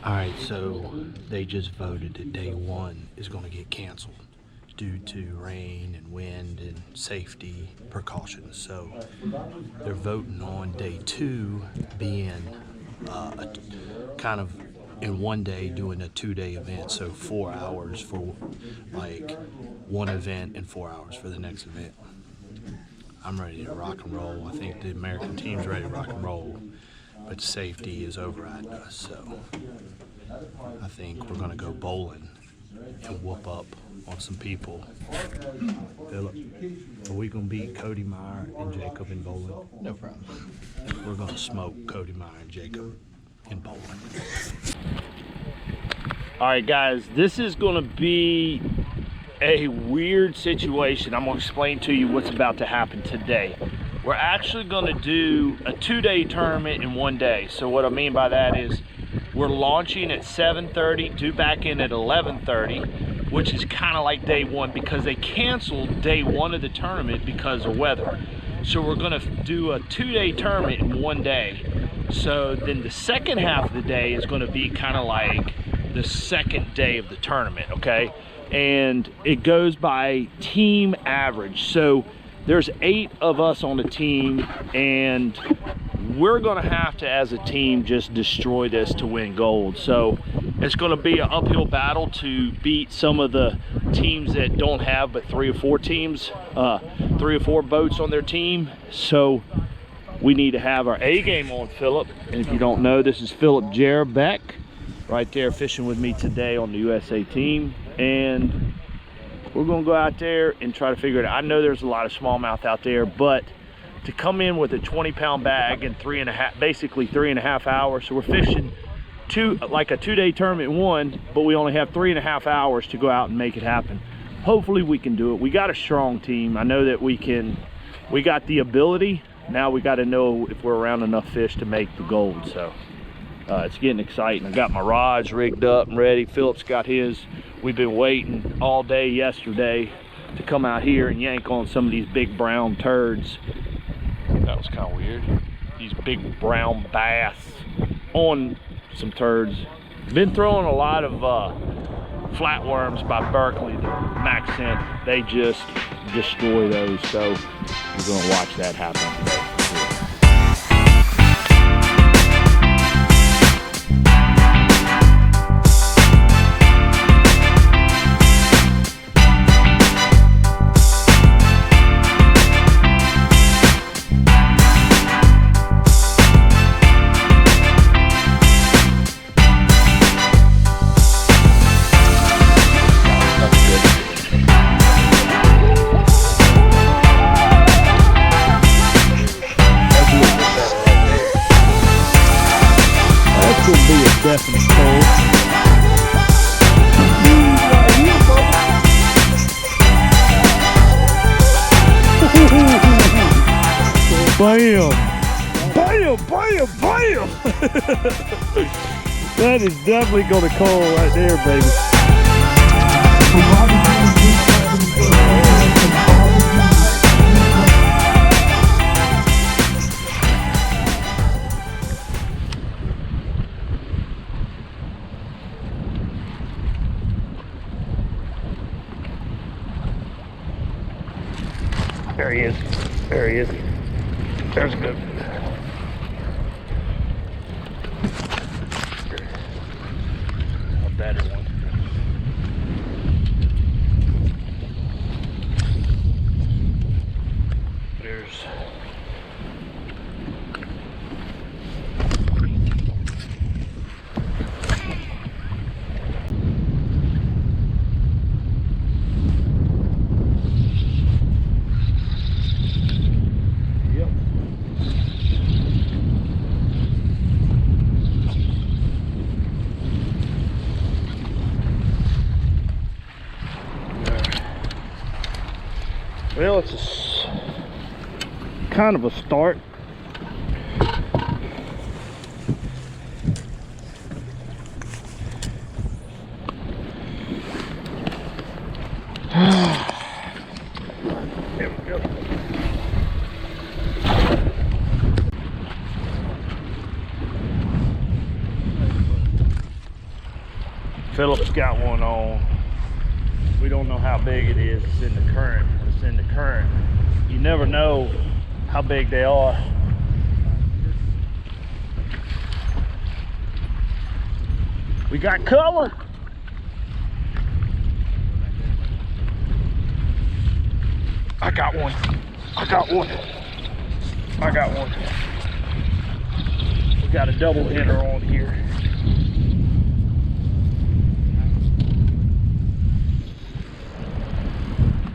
Alright, so they just voted that day one is going to get canceled due to rain and wind and safety precautions. So they're voting on day two being kind of in one day doing a 2-day event. So 4 hours for like one event and 4 hours for the next event. I'm ready to rock and roll. I think the American team's ready to rock and roll, but safety is overriding us. So I think we're gonna go bowling and whoop up on some people. Philip, are we gonna beat Cody Meyer and Jacob in bowling? No problem. We're gonna smoke Cody Meyer and Jacob in bowling. All right, guys, this is gonna be a weird situation. I'm gonna explain to you what's about to happen today. We're actually gonna do a 2-day tournament in 1 day. So what I mean by that is we're launching at 7:30, due back in at 11:30, which is kind of like day one because they canceled day one of the tournament because of weather. So we're gonna do a 2-day tournament in 1 day. So then the second half of the day is gonna be kind of like the second day of the tournament, okay? And it goes by team average. So there's 8 of us on the team, and we're gonna have to, as a team, just destroy this to win gold. So it's gonna be an uphill battle to beat some of the teams that don't have but 3 or 4 teams, 3 or 4 boats on their team. So we need to have our A game on, Philip. And if you don't know, this is Philip Jerbeck right there fishing with me today on the USA team. And we're gonna go out there and try to figure it out. I know there's a lot of smallmouth out there, but to come in with a 20-pound bag in basically 3.5 hours. So we're fishing like a 2-day tournament one, but we only have 3.5 hours to go out and make it happen. Hopefully we can do it. We got a strong team. I know that we got the ability. Now we got to know if we're around enough fish to make the gold. So it's getting exciting. I got my rods rigged up and ready. Philip's got his. We've been waiting all day yesterday to come out here and yank on some of these big brown turds. That was kind of weird. These big brown bass on some turds. Been throwing a lot of flatworms by Berkeley, the Max Scent. They just destroy those. So we're gonna watch that happen today. Definite cold. Bam! Bam! Bam! Bam! That is definitely gonna call right there, baby. There he is. There he is. There's a good one. A better one. There's well, it's kind of a start. There we go. Philip's got one on. We don't know how big it is. It's in the current. It's in the current. You never know how big they are. We got color. I got one. I got one. I got one. We got a double hitter on here.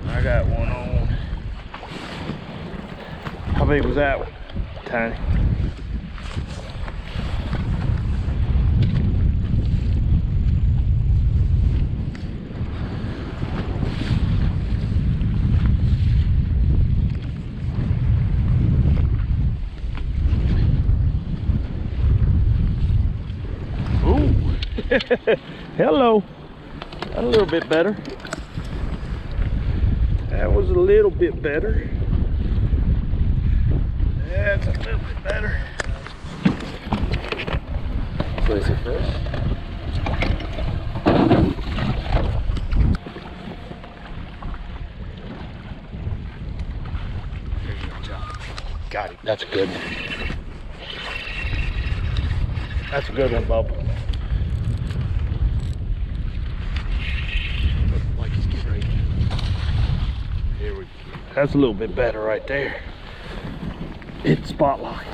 I got one on. How big was that one? Tiny. Hello. That's a little bit better. That was a little bit better. That's a little bit better. Place it first. There you go, John. Got it. That's a good one. That's a good one, Bub. That's a little bit better right there. Hit the spotlight.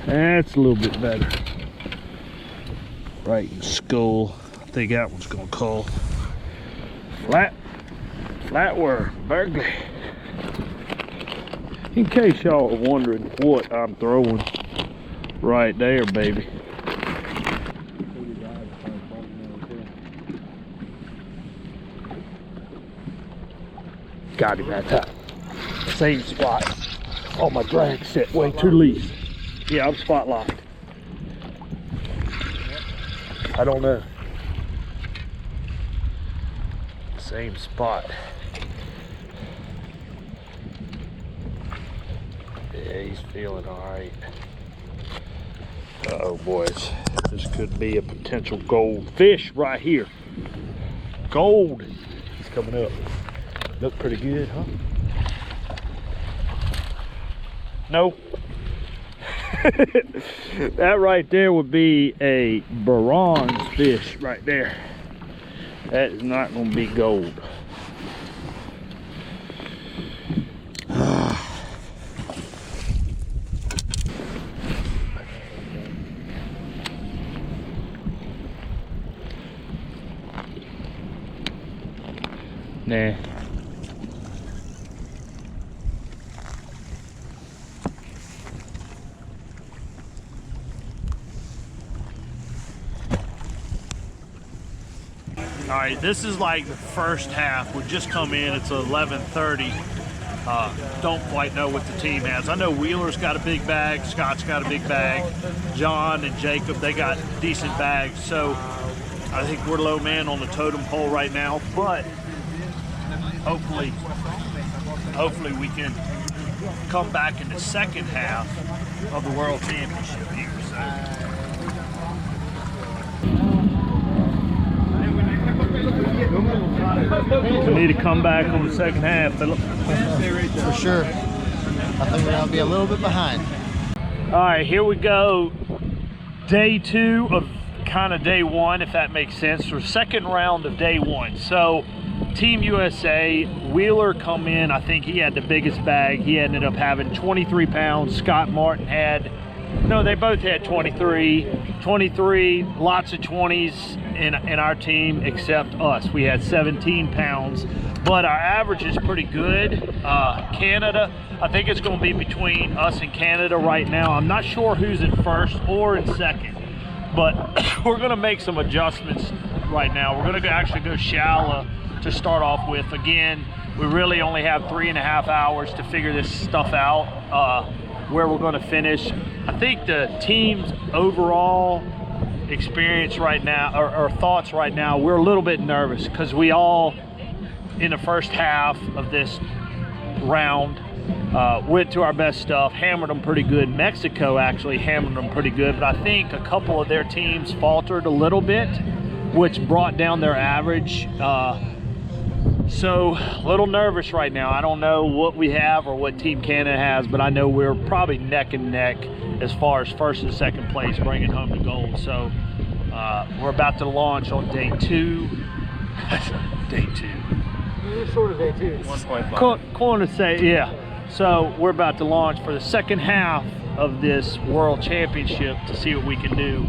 That's a little bit better. Right in the skull. I think that one's gonna call. Flatware burglary. In case y'all are wondering what I'm throwing right there, baby. Got him that time. Same spot. Oh, my drag set way too loose. Yeah, I'm spot locked. I don't know. Same spot. Yeah, he's feeling all right. Uh-oh, boys. This could be a potential gold fish right here. Gold. He's coming up. Look pretty good, huh? No. That right there would be a bronze fish right there. That is not going to be gold. Nah. All right, this is like the first half. We've just come in, it's 11:30. Don't quite know what the team has. I know Wheeler's got a big bag, Scott's got a big bag, John and Jacob, they got decent bags. So I think we're low man on the totem pole right now, but hopefully we can come back in the second half of the World Championship here. So. We need to come back on the second half, Philip. For sure. I think we're going to be a little bit behind. All right, here we go. Day two of kind of day one, if that makes sense, or second round of day one. So Team USA, Wheeler come in, I think he had the biggest bag. He ended up having 23 pounds. Scott Martin had, no, they both had 23, lots of 20s in our team except us. We had 17 pounds, but our average is pretty good. Canada, I think it's going to be between us and Canada right now. I'm not sure who's in first or in second, but we're going to make some adjustments right now. We're going to actually go shallow to start off with. Again, we really only have 3.5 hours to figure this stuff out, where we're going to finish. I think the team's overall experience right now, or thoughts right now, we're a little bit nervous because we all, in the first half of this round, Went to our best stuff, hammered them pretty good. Mexico actually hammered them pretty good, but I think a couple of their teams faltered a little bit, which brought down their average. So a little nervous right now. I don't know what we have or what Team Canada has, but I know we're probably neck and neck as far as first and second place, bringing home the gold. So we're about to launch on day 2. Day 2. It's sort of day 2. 1.5. Corner say, yeah. So we're about to launch for the second half of this World Championship to see what we can do.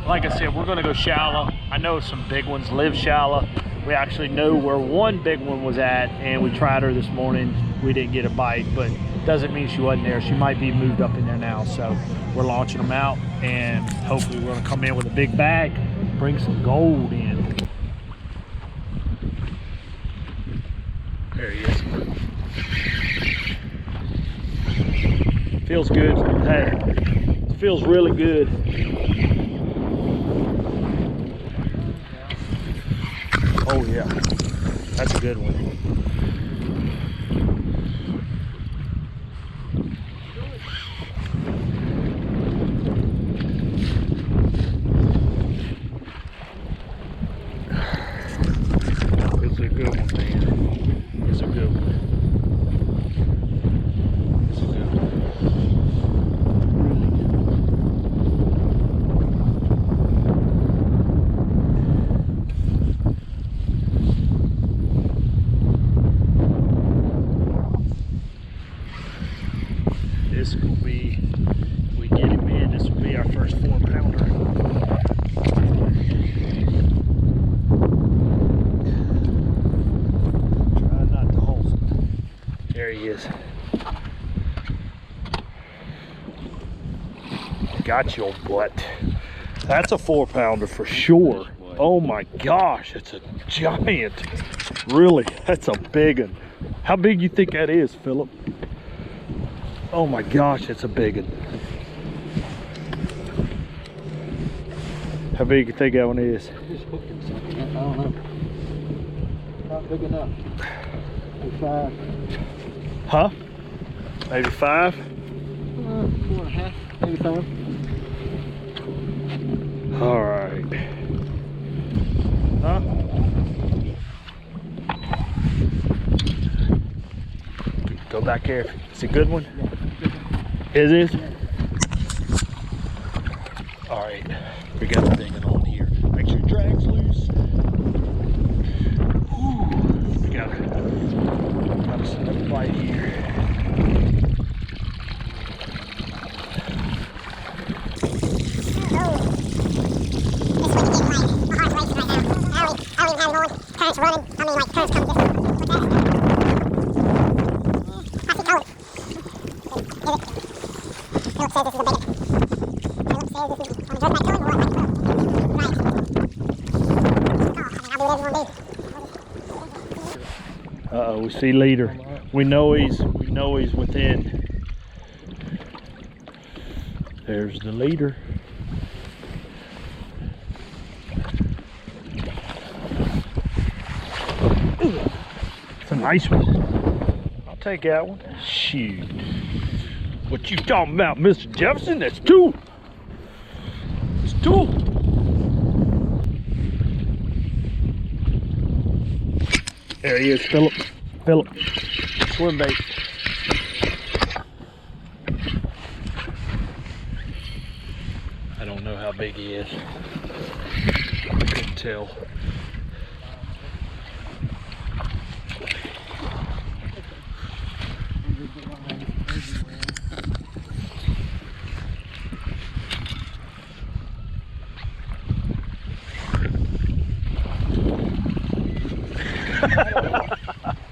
Like I said, we're going to go shallow. I know some big ones live shallow. We actually know where one big one was at, and we tried her this morning. We didn't get a bite, but doesn't mean she wasn't there. She might be moved up in there now. So we're launching them out, and hopefully we're going to come in with a big bag, bring some gold in. There he is. Feels good. Hey, it feels really good. Oh yeah, that's a good one. It's a good one, man. It's a good one. It's a good one. This will be, if we get him in, this will be our first 4-pounder. Try not to hold it. There he is. Got your butt. That's a 4-pounder for sure. Oh my gosh, it's a giant. Really, that's a big one. How big you think that is, Philip? Oh my gosh, it's a big one. How big you think that one is? Just hooking something. I don't know. Not big enough. Maybe 5. Huh? Maybe 5? 4.5, maybe 5. All right. Huh? Go back there. It's a good one. It is? All right, we got a big one on here. Make sure your drag's loose. Ooh, we got a snug bite here. Current's running. I mean, like, current's coming this way. Philip says this is a big one. Philip says this is, I'm just not telling you what, right. I'll do whatever you want to do. Uh-oh, we see leader. We know he's within. There's the leader. It's a nice one. I'll take that one. Shoot. What you talking about, Mr. Jefferson? That's 2. It's 2. There he is, Philip. Philip. Swim bait. I don't know how big he is. I couldn't tell.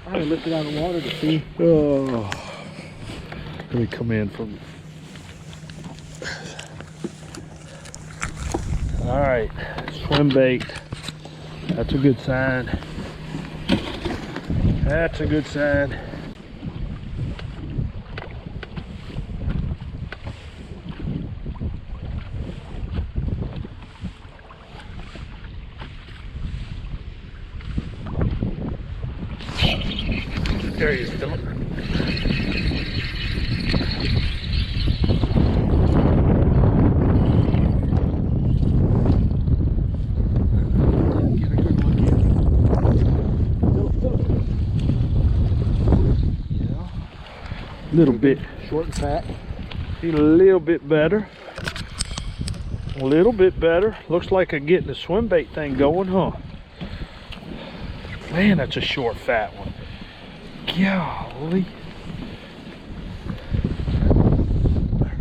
I lifted out of the water to see. Oh, let me come in from. All right, swim bait. That's a good sign. That's a good sign. There he is, Philip. Little bit short and fat. a little bit better. A little bit better. Looks like I'm getting the swim bait thing going, huh? Man, that's a short, fat one. Golly.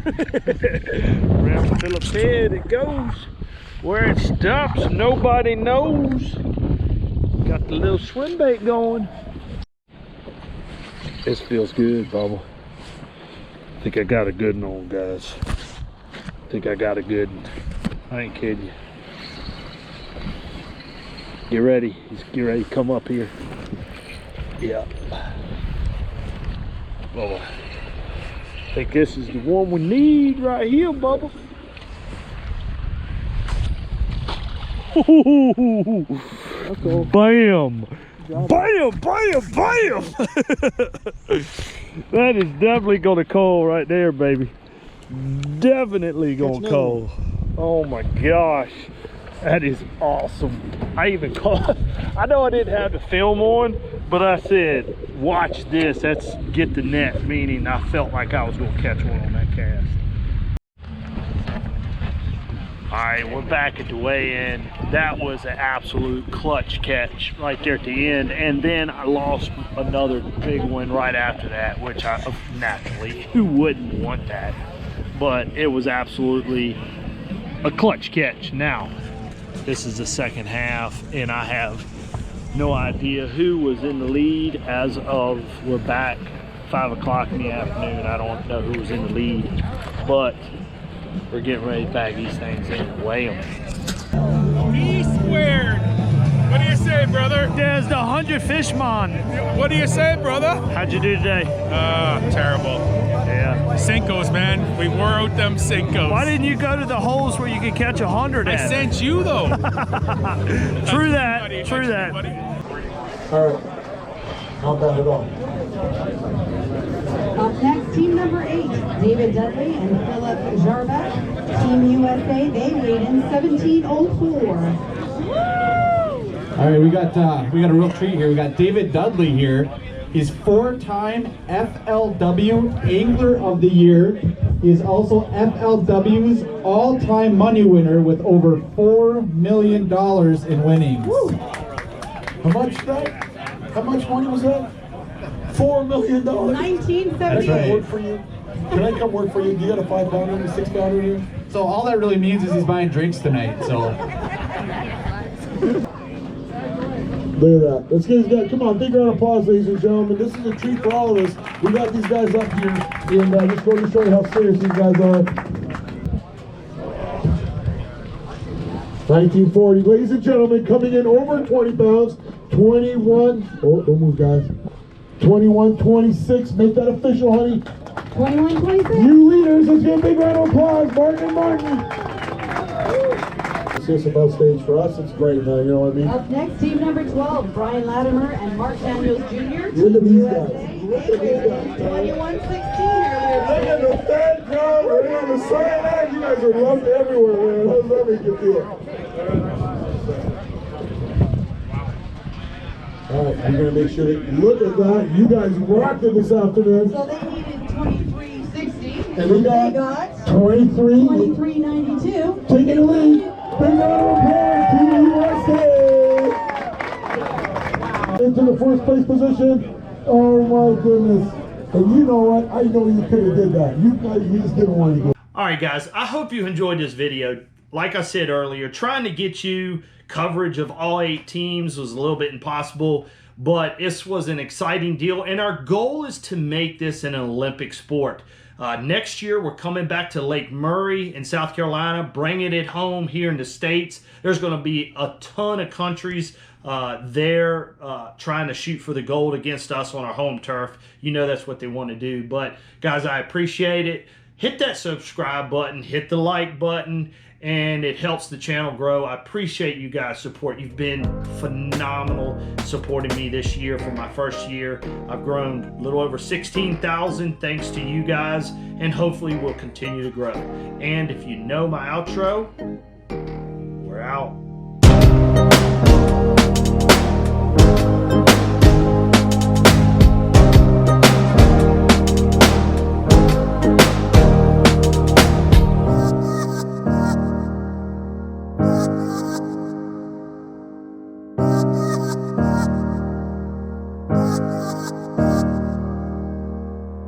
Around Philip's head it goes. Where it stops, nobody knows. Got the little swim bait going. This feels good, Bubba. I think I got a good one on, guys. I think I got a good one. I ain't kidding you. Get ready. Get ready to come up here. Yeah. Bubba. I think this is the one we need right here, Bubba. Okay. Bam! Bam! Bam! Bam! That is definitely gonna call right there, baby. Definitely gonna call. Oh my gosh. That is awesome. I even caught, I know I didn't have the film on, but I said, watch this, let's get the net, meaning I felt like I was gonna catch one on that cast. All right, we're back at the weigh-in. That was an absolute clutch catch right there at the end, and then I lost another big one right after that, which I naturally, who wouldn't want that? But it was absolutely a clutch catch. Now, this is the second half, and I have no idea who was in the lead as of, we're back 5 o'clock in the afternoon. I don't know who was in the lead, but we're getting ready to bag these things in and weigh them. E squared. What do you say, brother? There's the 100 fish man. What do you say, brother? How'd you do today? Terrible. Yeah. Sinkos, man. We wore out them Sinkos. Why didn't you go to the holes where you could catch 100 at? I sent you, though. True that. True that. All right. Not bad at all. Up next, team number 8, David Dudley and Philip Jarbeck. Team USA, they weighed in 1704. All right, we got a real treat here. We got David Dudley here. He's 4-time FLW Angler of the Year. He is also FLW's all-time money winner with over $4 million in winnings. Woo. How much that? How much money was that? $4 million. 1978. That's right. Work for you? Can I come work for you? Do you got a 5-pounder and a 6-pounder here? So all that really means is he's buying drinks tonight. So Look at that. Let's get these guys. Come on, big round of applause, ladies and gentlemen. This is a treat for all of us. We got these guys up here, and just going to show you how serious these guys are. 1940, ladies and gentlemen, coming in over 20 pounds. 21. Oh, don't move, guys. 21-26. Make that official, honey. 21-26. You leaders, let's get a big round of applause, Martin and Martin. It's just about stage for us. It's great, man. You know what I mean? Up next, team number 12, Brian Latimer and Mark Daniels Jr. Look at these USA, guys. they Look at these weighed guys. in 21-16 Look earlier at the today. fan crowd. We're on the side. You guys are loved everywhere, man. How's that make you feel? All right, we're going to make sure that look at that. You guys rocked it this afternoon. So they needed 23-60. And we got 23. 23-92. Taking the lead. Big round of applause to the USA. Into the first place position. Oh my goodness. And you know what? I know you could have did that. You just didn't want to go. All right, guys, I hope you enjoyed this video. Like I said earlier, trying to get you coverage of all 8 teams was a little bit impossible, but this was an exciting deal, and our goal is to make this an Olympic sport. Next year, we're coming back to Lake Murray in South Carolina, bringing it home here in the States. There's going to be a ton of countries there trying to shoot for the gold against us on our home turf. You know that's what they want to do. But, guys, I appreciate it. Hit that subscribe button, hit the like button, and it helps the channel grow. I appreciate you guys' support. You've been phenomenal supporting me this year for my first year. I've grown a little over 16,000 thanks to you guys, and hopefully we'll continue to grow. And if you know my outro, we're out.